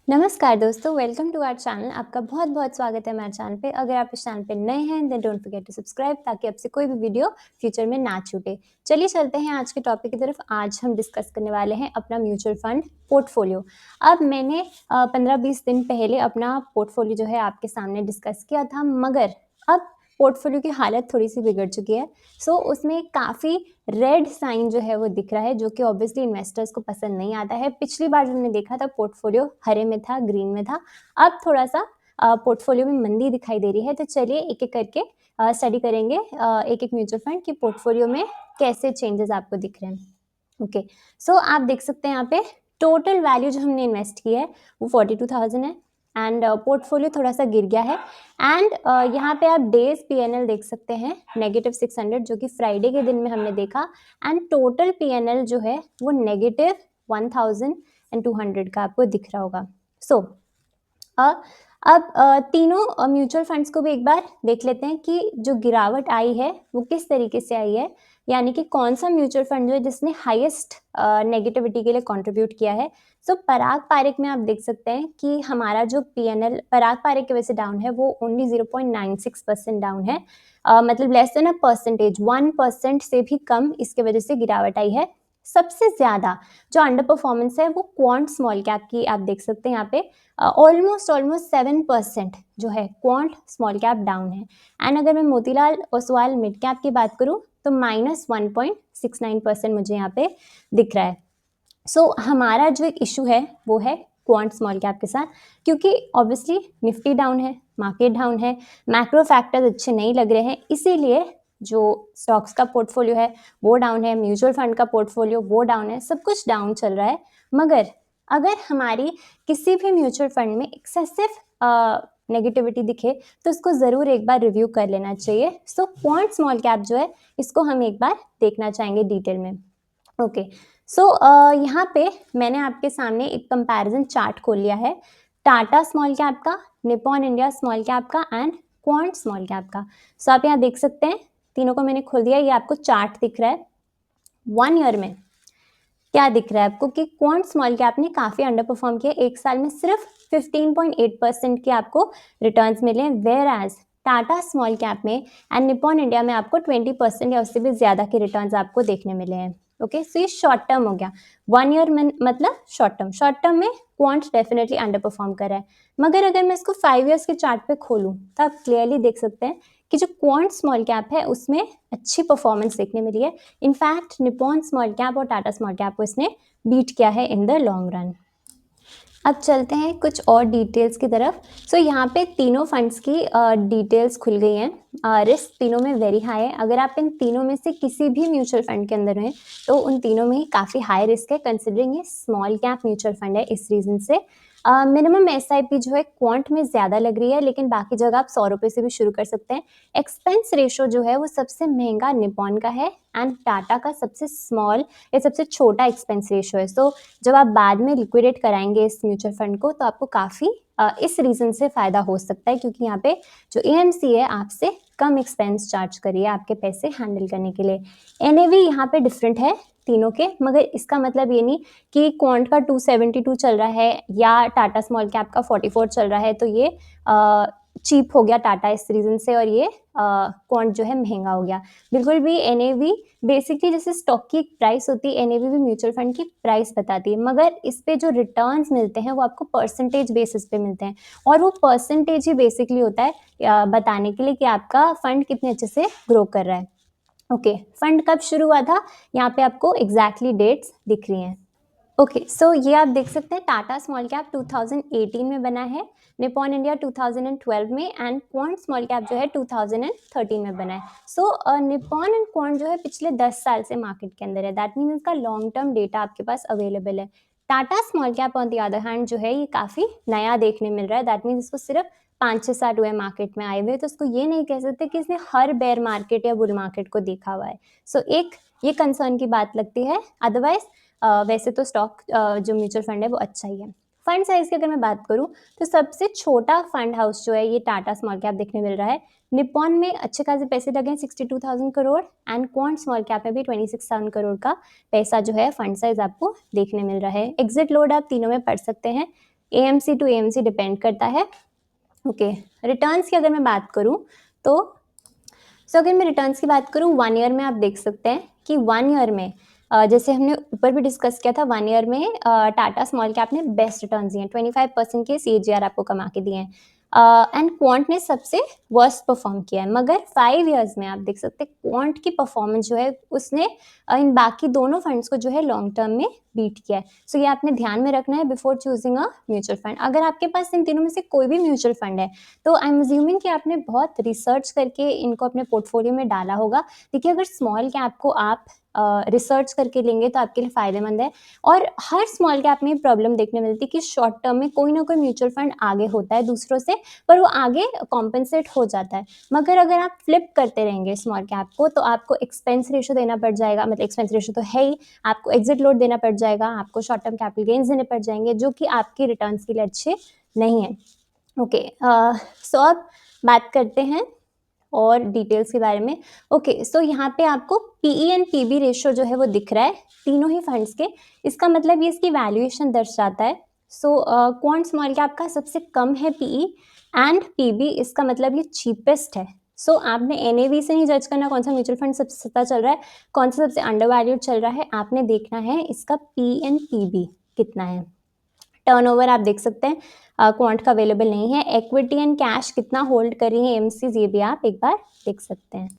नमस्कार दोस्तों, welcome to our channel. आपका बहुत-बहुत स्वागत है हमारे चैनल पे। अगर आप इस चैनल पे नए हैं then don't forget to subscribe ताकि आपसे कोई भी वीडियो फ्यूचर में ना छूटे। चलिए चलते हैं आज के टॉपिक की तरफ। आज हम डिस्कस करने वाले हैं अपना म्यूचुअल फंड पोर्टफोलियो। अब मैंने 15-20 दिन पहले अपना पोर्टफोलियो जो है आपके सामने डिस्कस किया था, मगर अब पोर्टफोलियो की हालत थोड़ी-सी बिगड़ चुकी है। सो उसमें काफ़ी रेड साइन जो है वो दिख रहा है, जो कि ऑब्वियसली इन्वेस्टर्स को पसंद नहीं आता है। पिछली बार जो हमने देखा था पोर्टफोलियो हरे में था, ग्रीन में था। अब थोड़ा-सा पोर्टफोलियो में मंदी दिखाई दे रही है। तो चलिए एक-एक करके स्टडी करेंगे एक-एक म्यूचुअल फंड कि पोर्टफोलियो में कैसे चेंजेस आपको दिख रहे हैं। ओके, सो आप देख सकते हैं यहाँ पे टोटल वैल्यू जो हमने इन्वेस्ट की है वो 42,000 है एंड पोर्टफोलियो थोड़ा-सा गिर गया है एंड यहाँ पे आप डेज़ पीएनएल देख सकते हैं -600 जो कि फ्राइडे के दिन में हमने देखा एंड टोटल पीएनएल जो है वो -1,200 का आपको दिख रहा होगा। सो अब तीनों म्यूचुअल फंड्स को भी एक बार देख लेते हैं कि जो गिरावट आई है वो किस तरीके से आई है, यानी कि कौन सा म्यूचुअल फंड जो है जिसने हाईएस्ट नेगेटिविटी के लिए कंट्रीब्यूट किया है। सो पराग पारेख में आप देख सकते हैं कि हमारा जो पीएनएल पराग पारेख की वजह से डाउन है वो ओनली 0.96% डाउन है। मतलब लेस देन अ परसेंटेज 1% से भी कम इसके वजह से गिरावट आई है। सबसे ज़्यादा जो अंडर परफॉर्मेंस है वो क्वांट स्मॉल कैप की आप देख सकते हैं यहाँ पे ऑलमोस्ट 7% जो है क्वांट स्मॉल कैप डाउन है एंड अगर मैं मोतीलाल ओसवाल मिड कैप की बात करूँ तो -1.69% मुझे यहाँ पे दिख रहा है। सो हमारा जो एक इशू है वो है क्वांट स्मॉल कैप के साथ, क्योंकि ऑब्वियसली निफ्टी डाउन है, मार्केट डाउन है, मैक्रो फैक्टर्स अच्छे नहीं लग रहे हैं, इसीलिए जो स्टॉक्स का पोर्टफोलियो है वो डाउन है, म्यूचुअल फंड का पोर्टफोलियो वो डाउन है, सब कुछ डाउन चल रहा है। मगर अगर हमारी किसी भी म्यूचुअल फंड में एक्सेसिव नेगेटिविटी दिखे तो उसको ज़रूर एक बार रिव्यू कर लेना चाहिए। सो क्वांट स्मॉल कैप जो है इसको हम एक बार देखना चाहेंगे डिटेल में। ओके, सो यहाँ पे मैंने आपके सामने एक कंपैरिजन चार्ट खोल लिया है टाटा स्मॉल कैप का, निप्पॉन इंडिया स्मॉल कैप का एंड क्वांट स्मॉल कैप का। सो आप यहाँ देख सकते हैं तीनों को मैंने खोल दिया। ये आपको चार्ट दिख रहा है 1 ईयर में क्या दिख रहा है आपको कि क्वांट स्मॉल कैप ने काफ़ी अंडर परफॉर्म किया। एक साल में सिर्फ 15.8% के आपको रिटर्न्स मिले हैं, whereas Tata small cap में एंड निप्पॉन इंडिया में आपको 20% या उससे भी ज़्यादा के रिटर्न्स आपको देखने मिले हैं। ओके, सो ये शॉर्ट टर्म हो गया। 1 ईयर में मतलब शॉर्ट टर्म में क्वांट डेफिनेटली अंडर परफॉर्म कर रहा है। मगर अगर मैं इसको 5 ईयर्स के चार्ट पे खोलूँ तो आप क्लियरली देख सकते हैं कि जो क्वांट स्मॉल कैप है उसमें अच्छी परफॉर्मेंस देखने मिली है। इनफैक्ट निप्पॉन स्मॉल कैप और टाटा स्मॉल कैप को इसने बीट किया है इन द लॉन्ग रन। अब चलते हैं कुछ और डिटेल्स की तरफ। सो यहाँ पे तीनों फंड्स की डिटेल्स खुल गई हैं। रिस्क तीनों में वेरी हाई है। अगर आप इन तीनों में से किसी भी म्यूचुअल फंड के अंदर हैं तो उन तीनों में ही काफ़ी हाई रिस्क है, कंसिडरिंग ये स्मॉल कैप म्यूचुअल फंड है। इस रीज़न से मिनिमम एसआईपी जो है क्वांट में ज़्यादा लग रही है, लेकिन बाकी जगह आप 100 रुपये से भी शुरू कर सकते हैं। एक्सपेंस रेशो जो है वो सबसे महंगा निप्पॉन का है एंड टाटा का सबसे स्मॉल या सबसे छोटा एक्सपेंस रेशो है। सो जब आप बाद में लिक्विडेट कराएंगे इस म्यूचुअल फंड को तो आपको काफ़ी इस रीज़न से फ़ायदा हो सकता है, क्योंकि यहाँ पे जो एएमसी है आपसे कम एक्सपेंस चार्ज करिए आपके पैसे हैंडल करने के लिए। एनएवी यहाँ पे डिफरेंट है तीनों के, मगर इसका मतलब ये नहीं कि क्वांट का 272 चल रहा है या टाटा स्मॉल कैप का 44 चल रहा है तो ये चीप हो गया टाटा इस रीज़न से और ये क्वांट जो है महंगा हो गया। बिल्कुल भी एनएवी बेसिकली जैसे स्टॉक की एक प्राइस होती है, एनएवी भी म्यूचुअल फंड की प्राइस बताती है, मगर इस पे जो रिटर्न्स मिलते हैं वो आपको परसेंटेज बेसिस पे मिलते हैं और वो परसेंटेज ही बेसिकली होता है बताने के लिए कि आपका फंड कितने अच्छे से ग्रो कर रहा है। ओके, फंड कब शुरू हुआ था यहाँ पे आपको एग्जैक्टली डेट्स दिख रही हैं। ओके, सो ये आप देख सकते हैं टाटा स्मॉल कैप 2018 में बना है, निप्पॉन इंडिया 2012 में एंड क्वांट स्मॉल कैप जो है 2013 में बना है। सो निप्पॉन एंड क्वांट जो है पिछले 10 साल से मार्केट के अंदर है, दैट मीन्स इसका लॉन्ग टर्म डेटा आपके पास अवेलेबल है। Tata small cap on the other hand जो है ये काफ़ी नया देखने मिल रहा है, दैट मीन्स इसको सिर्फ 5-6 साल हुए मार्केट में आए हुए, तो उसको ये नहीं कह सकते कि इसने हर बेयर मार्केट या बुल मार्केट को देखा हुआ है। सो एक ये कंसर्न की बात लगती है, अदरवाइज वैसे तो स्टॉक जो म्यूचुअल फंड है वो अच्छा ही है। फंड साइज़ की अगर मैं बात करूँ तो सबसे छोटा फंड हाउस जो है ये टाटा स्मॉल कैप देखने मिल रहा है। निप्पॉन में अच्छे खासे पैसे लगे हैं 62,000 crore and quant small cap में भी 26,000 करोड़ का पैसा जो है फंड साइज आपको देखने मिल रहा है। एग्जिट लोड आप तीनों में पढ़ सकते हैं। एएमसी टू एएमसी डिपेंड करता है। ओके, रिटर्न्स की अगर मैं बात करूँ तो अगर मैं रिटर्न्स की बात करूँ 1 ईयर में आप देख सकते हैं कि 1 ईयर में जैसे हमने ऊपर भी डिस्कस किया था, 1 ईयर में टाटा स्मॉल कैप ने बेस्ट रिटर्न्स दिए हैं, 25% के सीएजीआर आपको कमा के दिए हैं। एंड क्वांट ने सबसे वर्स्ट परफॉर्म किया है, मगर 5 इयर्स में आप देख सकते हैं क्वांट की परफॉर्मेंस जो है उसने इन बाकी दोनों फंड्स को जो है लॉन्ग टर्म में बीट किया है। सो ये आपने ध्यान में रखना है before choosing a mutual fund. अगर आपके पास इन तीनों में से कोई भी म्यूचुअल फंड है तो आई एम अज्यूमिंग कि आपने बहुत रिसर्च करके इनको अपने पोर्टफोलियो में डाला होगा। देखिए, अगर स्मॉल कैप को आप रिसर्च करके लेंगे तो आपके लिए फ़ायदेमंद है। और हर स्मॉल कैप में प्रॉब्लम देखने मिलती है कि शॉर्ट टर्म में कोई ना कोई म्यूचुअल फंड आगे होता है दूसरों से, पर वो आगे कॉम्पेंसेट हो जाता है। मगर अगर आप फ्लिप करते रहेंगे स्मॉल कैप को तो आपको एक्सपेंस रेशो देना पड़ जाएगा, मतलब एक्सपेंस रेशो तो है ही, आपको एग्जिट लोड देना पड़ जाएगा, आपको शॉर्ट टर्म कैपिटल गेन्स देने पड़ जाएंगे, जो कि आपकी रिटर्न्स के लिए अच्छे नहीं है। ओके, सो अब बात करते हैं और डिटेल्स के बारे में। ओके, सो यहाँ पे आपको पीई एंड पीबी रेशो जो है वो दिख रहा है तीनों ही फंड्स के। इसका मतलब ये इसकी वैल्यूएशन दर्शाता है। सो क्वांट स्मॉल कैप का सबसे कम है पीई एंड पीबी, इसका मतलब ये चीपेस्ट है। सो आपने एनएवी से नहीं जज करना कौन सा म्यूचुअल फंड सबसे सस्ता चल रहा है, कौन सा सबसे अंडर वैल्यूड चल रहा है, आपने देखना है इसका पी एंड पीबी कितना है। टर्नओवर आप देख सकते हैं क्वांट का अवेलेबल नहीं है। इक्विटी एंड कैश कितना होल्ड कर रही है एमसीज, ये भी आप एक बार देख सकते हैं।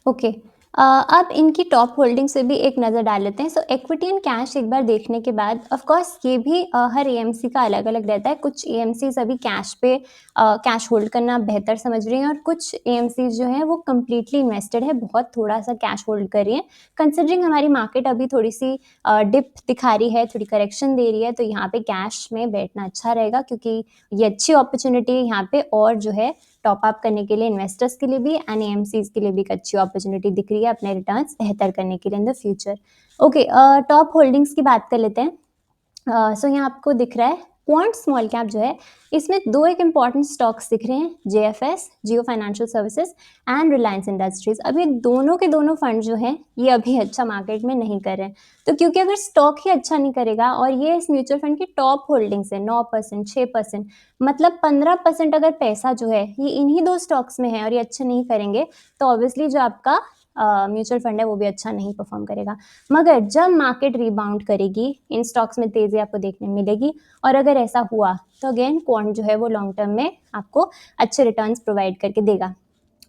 ओके, अब इनकी टॉप होल्डिंग से भी एक नज़र डाल लेते हैं। सो इक्विटी एंड कैश एक बार देखने के बाद ऑफ कोर्स ये भी हर एएमसी का अलग अलग रहता है। कुछ एएमसीज अभी कैश पे कैश होल्ड करना बेहतर समझ रही हैं और कुछ एएमसीज जो हैं वो कम्प्लीटली इन्वेस्टेड है, बहुत थोड़ा सा कैश होल्ड कर रही हैं। कंसिडरिंग हमारी मार्केट अभी थोड़ी सी डिप दिखा रही है, थोड़ी करेक्शन दे रही है, तो यहाँ पे कैश में बैठना अच्छा रहेगा क्योंकि ये अच्छी अपॉर्चुनिटी है यहाँ पे, और जो है टॉप अप करने के लिए इन्वेस्टर्स के लिए भी एंड एएमसीज के लिए भी एक अच्छी अपॉर्चुनिटी दिख रही है अपने रिटर्न्स बेहतर करने के लिए in the future. Okay, top holdings की बात कर लेते हैं। सो यहाँ आपको दिख रहा है क्वांट स्मॉल कैप जो है इसमें दो एक इंपॉर्टेंट स्टॉक्स दिख रहे हैं, GFS Jio financial services and Reliance industries. अब ये दोनों के दोनों फंड जो हैं ये अभी अच्छा मार्केट में नहीं कर रहे हैं। तो क्योंकि अगर स्टॉक ही अच्छा नहीं करेगा और ये इस म्यूचुअल फंड की टॉप होल्डिंग्स है 9%, 6%, मतलब 15% अगर पैसा जो है ये इन्हीं दो स्टॉक्स में है और ये अच्छे नहीं करेंगे तो ऑब्वियसली जो आपका म्यूचुअल फंड है वो भी अच्छा नहीं परफॉर्म करेगा। मगर जब मार्केट रिबाउंड करेगी इन स्टॉक्स में तेज़ी आपको देखने मिलेगी, और अगर ऐसा हुआ तो अगेन क्वांट जो है वो लॉन्ग टर्म में आपको अच्छे रिटर्न्स प्रोवाइड करके देगा।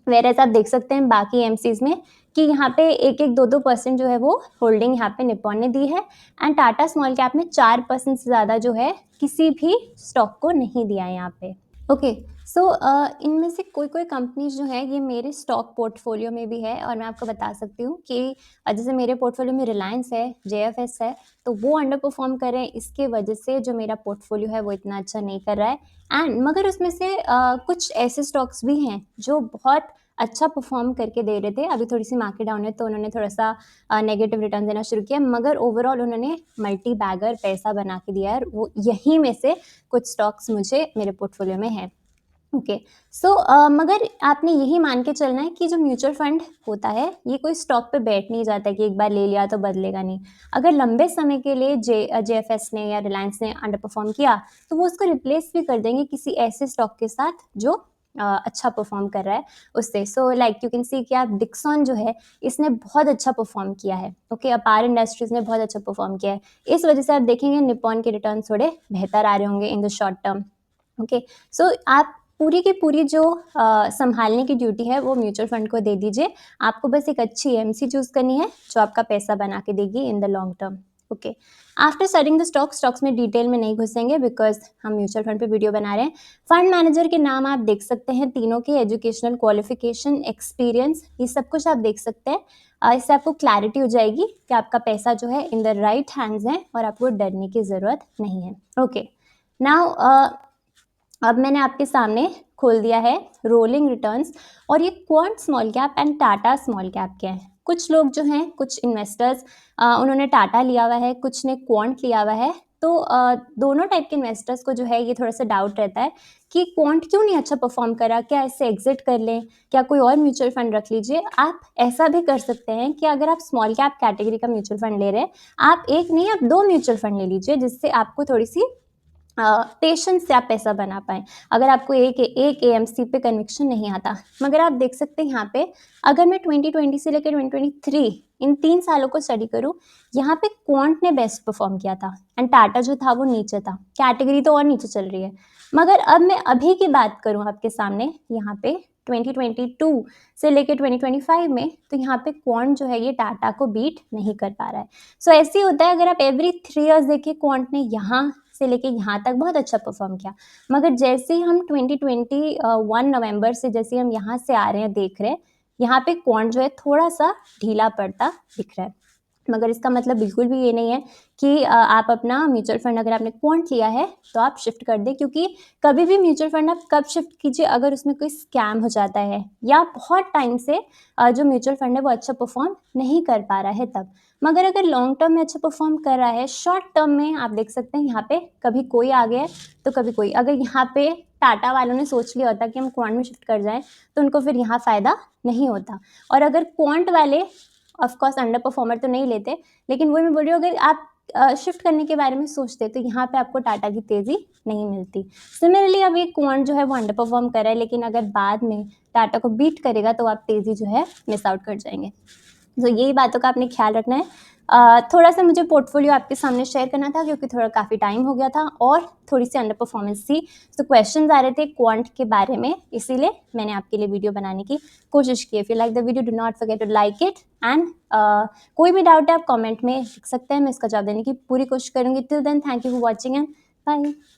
वेरएज़ आप देख सकते हैं बाकी एमसीज में कि यहाँ पे 1-2% जो है वो होल्डिंग यहाँ पे निप्पॉन ने दी है एंड टाटा स्मॉल कैप में 4% से ज़्यादा जो है किसी भी स्टॉक को नहीं दिया है यहाँ पे। ओके, सो इनमें से कोई कोई कंपनीज जो है ये मेरे स्टॉक पोर्टफोलियो में भी है और मैं आपको बता सकती हूँ कि जैसे मेरे पोर्टफोलियो में रिलायंस है, जेएफएस है, तो वो अंडर परफॉर्म कर रहे हैं, इसके वजह से जो मेरा पोर्टफोलियो है वो इतना अच्छा नहीं कर रहा है। एंड मगर उसमें से कुछ ऐसे स्टॉक्स भी हैं जो बहुत अच्छा परफॉर्म करके दे रहे थे। अभी थोड़ी सी मार्केट डाउन है तो उन्होंने थोड़ा सा नेगेटिव रिटर्न देना शुरू किया, मगर ओवरऑल उन्होंने मल्टी बैगर पैसा बना के दिया है। वो यहीं में से कुछ स्टॉक्स मुझे मेरे पोर्टफोलियो में है। ओके, सो मगर आपने यही मान के चलना है कि जो म्यूचुअल फंड होता है ये कोई स्टॉक पे बैठ नहीं जाता है कि एक बार ले लिया तो बदलेगा नहीं। अगर लंबे समय के लिए जेएफएस ने या रिलायंस ने अंडर परफॉर्म किया तो वो उसको रिप्लेस भी कर देंगे किसी ऐसे स्टॉक के साथ जो अच्छा परफॉर्म कर रहा है उससे। So like you can see कि आप डिक्सन जो है इसने बहुत अच्छा परफॉर्म किया है। ओके, अपार इंडस्ट्रीज ने बहुत अच्छा परफॉर्म किया है, इस वजह से आप देखेंगे निप्पॉन के रिटर्न थोड़े बेहतर आ रहे होंगे in the short term. Okay, so आप पूरी की पूरी जो संभालने की ड्यूटी है वो म्यूचुअल फंड को दे दीजिए। आपको बस एक अच्छी एमसी चूज करनी है जो आपका पैसा बना के देगी in the long term. Okay, after studying the stocks में डिटेल में नहीं घुसेंगे बिकॉज हम म्यूचुअल फंड पे वीडियो बना रहे हैं। फंड मैनेजर के नाम आप देख सकते हैं, तीनों के एजुकेशनल क्वालिफिकेशन, एक्सपीरियंस, ये सब कुछ आप देख सकते हैं। इससे आपको क्लैरिटी हो जाएगी कि आपका पैसा जो है इन द राइट हैंड्स है और आपको डरने की ज़रूरत नहीं है। ओके, नाउ अब मैंने आपके सामने खोल दिया है रोलिंग रिटर्न्स, और ये quant small cap and Tata small cap के हैं। कुछ लोग जो हैं, कुछ इन्वेस्टर्स उन्होंने टाटा लिया हुआ है, कुछ ने क्वांट लिया हुआ है। तो दोनों टाइप के इन्वेस्टर्स को जो है ये थोड़ा सा डाउट रहता है कि क्वांट क्यों नहीं अच्छा परफॉर्म करा, क्या इससे एग्जिट कर लें, क्या कोई और म्यूचुअल फंड रख लीजिए। आप ऐसा भी कर सकते हैं कि अगर आप स्मॉल कैप कैटेगरी का म्यूचुअल फंड ले रहे हैं, आप एक नहीं आप 2 म्यूचुअल फंड ले लीजिए, जिससे आपको थोड़ी सी पेशेंस से आप पैसा बना पाएँ। अगर आपको एक एएमसी पे कन्विक्शन नहीं आता। मगर आप देख सकते हैं यहाँ पे, अगर मैं 2020 से लेकर 2023 इन 3 सालों को स्टडी करूँ, यहाँ पे क्वांट ने बेस्ट परफॉर्म किया था एंड टाटा जो था वो नीचे था। कैटेगरी तो और नीचे चल रही है। मगर अब मैं अभी की बात करूँ आपके सामने, यहाँ पे 2022 से लेके 2025 में, तो यहाँ पे क्वांट जो है ये टाटा को बीट नहीं कर पा रहा है। सो ऐसे ही होता है, अगर आप एवरी 3 इयर्स देखें, क्वांट ने यहाँ से लेके यहाँ तक बहुत अच्छा परफॉर्म किया। मगर जैसे ही हम 2021 नवंबर से जैसे हम यहाँ से आ रहे हैं, देख रहे हैं, यहाँ पे क्वांट जो है थोड़ा सा ढीला पड़ता दिख रहा है। मगर इसका मतलब बिल्कुल भी ये नहीं है कि आप अपना म्यूचुअल फंड, अगर आपने क्वांट लिया है तो आप शिफ्ट कर दें, क्योंकि कभी भी म्यूचुअल फंड आप कब शिफ्ट कीजिए, अगर उसमें कोई स्कैम हो जाता है या बहुत टाइम से जो म्यूचुअल फंड है वो अच्छा परफॉर्म नहीं कर पा रहा है तब। मगर अगर लॉन्ग टर्म में अच्छा परफॉर्म कर रहा है, शॉर्ट टर्म में आप देख सकते हैं यहाँ पे कभी कोई आ गया है तो कभी कोई। अगर यहाँ पे टाटा वालों ने सोच लिया होता कि हम क्वांट में शिफ्ट कर जाएं, तो उनको फिर यहाँ फ़ायदा नहीं होता। और अगर क्वांट वाले ऑफकोर्स अंडर परफॉर्मर तो नहीं लेते, लेकिन वही मैं बोल रही हूँ, अगर आप शिफ्ट करने के बारे में सोचते तो यहाँ पे आपको टाटा की तेज़ी नहीं मिलती। सिमिलरली अभी क्वांट जो है वो अंडर परफॉर्म कर रहा है, लेकिन अगर बाद में टाटा को बीट करेगा तो आप तेज़ी जो है मिस आउट कर जाएंगे। तो यही बातों का आपने ख्याल रखना है। थोड़ा सा मुझे पोर्टफोलियो आपके सामने शेयर करना था, क्योंकि थोड़ा काफ़ी टाइम हो गया था और थोड़ी सी अंडर परफॉर्मेंस थी। तो क्वेश्चंस आ रहे थे क्वांट के बारे में, इसीलिए मैंने आपके लिए वीडियो बनाने की कोशिश की है। If you like the video, do not forget to like it and कोई भी डाउट है आप कमेंट में लिख सकते हैं, मैं इसका जवाब देने की पूरी कोशिश करूँगी। Till then, thank you for watching and bye.